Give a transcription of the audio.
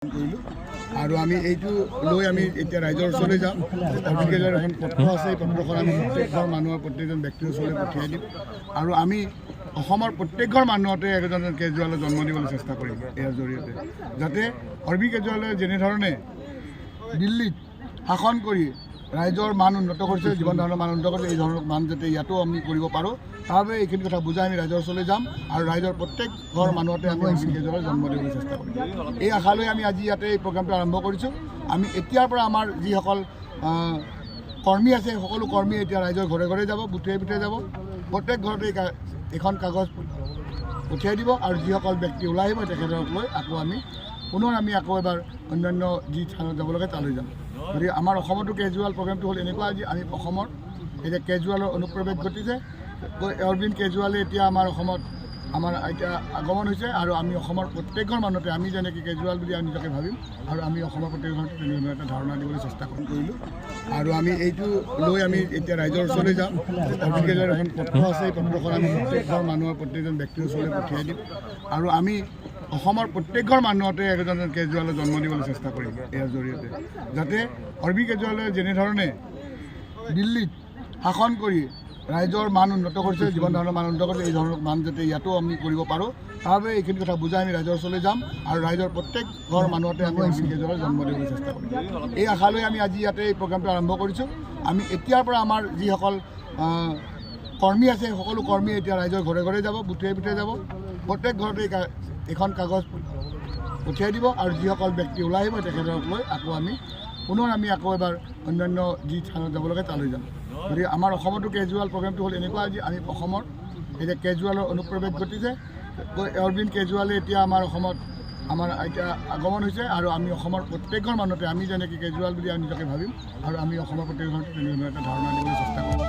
আৰু আমি এইটো লৈ আমি এতিয়া ৰাইজৰ ওচৰলৈ যাম। অফিচিয়েলৰ এখন পত্ৰ আছে, এই পত্ৰখন আমি প্ৰত্যেকঘৰ মানুহৰ প্ৰত্যেকজন ব্যক্তিৰ ওচৰলৈ পঠিয়াই দিম আৰু আমি অসমৰ প্ৰত্যেকঘৰ মানুহতে এজন কেজৰিৱালক জন্ম দিবলৈ চেষ্টা কৰিম ইয়াৰ জৰিয়তে, যাতে অৰবিন্দ কেজৰিৱালে যেনেধৰণে দিল্লীত শাসন কৰি ৰাইজৰ মান উন্নত কৰিছে, জীৱন ধাৰণৰ মান উন্নত কৰিছে, এই ধৰণৰ মান যাতে ইয়াতো আমি কৰিব পাৰোঁ, তাৰ বাবে এইখিনি কথা বুজাই আমি ৰাইজৰ ওচৰলৈ যাম আৰু ৰাইজৰ প্ৰত্যেক ঘৰ মানুহতে আমি অৰবিন্দ কেজৰিৱালক জন্ম দিবলৈ চেষ্টা কৰিম। এই আশা লৈ আমি আজি ইয়াতে এই প্ৰগ্ৰামটো আৰম্ভ কৰিছোঁ। আমি এতিয়াৰ পৰা আমাৰ যিসকল কৰ্মী আছে, সকলো কৰ্মী এতিয়া ৰাইজৰ ঘৰে ঘৰে যাব, বুথে বুথে যাব, প্ৰত্যেক ঘৰতে এখন কাগজ পঠিয়াই দিব আৰু যিসকল ব্যক্তি ওলাই আহিব তেখেতক লৈ পুনৰ আমি আকৌ এবাৰ অন্যান্য যি স্থানত যাব লাগে তালৈ যাম। গতিকে আমাৰ অসমতো কেজৰিৱাল প্ৰগ্ৰামটো হ'ল এনেকুৱা, আজি আমি অসমত এতিয়া কেজৰিৱালৰ অনুপ্ৰৱেশ ঘটিছে। অৰবিন্দ কেজৰিৱালে এতিয়া আমাৰ অসমত এতিয়া আগমন হৈছে আৰু আমি অসমৰ প্ৰত্যেকঘৰ মানুহতে আমি যেনেকৈ কেজৰিৱাল বুলি আমি নিজকে ভাবিম আৰু আমি অসমৰ প্ৰত্যেকঘৰ তেনেধৰণৰ এটা ধাৰণা দিবলৈ চেষ্টা কৰিলোঁ আৰু আমি এইটো লৈ আমি এতিয়া ৰাইজৰ ওচৰলৈ যাম। অৰবিন্দ কেজৰিৱালৰ এখন পত্ৰ আছে, এই পত্ৰখন আমি প্ৰত্যেকঘৰ মানুহৰ প্ৰত্যেকজন ব্যক্তিৰ ওচৰলৈ পঠিয়াই দিম আৰু আমি অসমৰ প্ৰত্যেকঘৰ মানুহতে এজন কেজৰিৱালক জন্ম দিবলৈ চেষ্টা কৰিম ইয়াৰ জৰিয়তে, যাতে অৰবিন্দ কেজৰিৱালে যেনেধৰণে দিল্লীত শাসন কৰি ৰাইজৰ মান উন্নত কৰিছে, জীৱন ধাৰণৰ মান উন্নত কৰিছে, এই ধৰণৰ মান যাতে ইয়াতো আমি কৰিব পাৰোঁ, তাৰ বাবে এইখিনি কথা বুজাই আমি ৰাইজৰ ওচৰলৈ যাম আৰু ৰাইজৰ প্ৰত্যেক ঘৰ মানুহতে আমি অৰবিন্দ কেজৰিৱালক জন্ম দিবলৈ চেষ্টা কৰিম। এই আশা লৈ আমি আজি ইয়াতে এই প্ৰগ্ৰামটো আৰম্ভ কৰিছোঁ। আমি এতিয়াৰ পৰা আমাৰ যিসকল কৰ্মী আছে, সকলো কৰ্মী এতিয়া ৰাইজৰ ঘৰে ঘৰে যাব, বুথে বুথে যাব, প্ৰত্যেক ঘৰতে এখন কাগজ পঠিয়াই দিব আৰু যিসকল ব্যক্তি ওলাই আহিব তেখেতক লৈ পুনৰ আমি আকৌ এবাৰ অন্যান্য যি স্থানত যাব লাগে তালৈ যাম। গতিকে আমাৰ অসমতো কেজৰিৱাল প্ৰগ্ৰামটো হ'ল এনেকুৱা, আজি আমি অসমত এতিয়া কেজৰিৱালৰ অনুপ্ৰৱেশ ঘটিছে। অৰবিন্দ কেজৰিৱালে এতিয়া আমাৰ অসমত এতিয়া আগমন হৈছে আৰু আমি অসমৰ প্ৰত্যেকঘৰ মানুহতে আমি যেনেকৈ কেজৰিৱাল বুলি আমি নিজকে ভাবিম আৰু আমি অসমৰ প্ৰত্যেকঘৰ তেনেধৰণৰ এটা ধাৰণা দিবলৈ চেষ্টা কৰিম।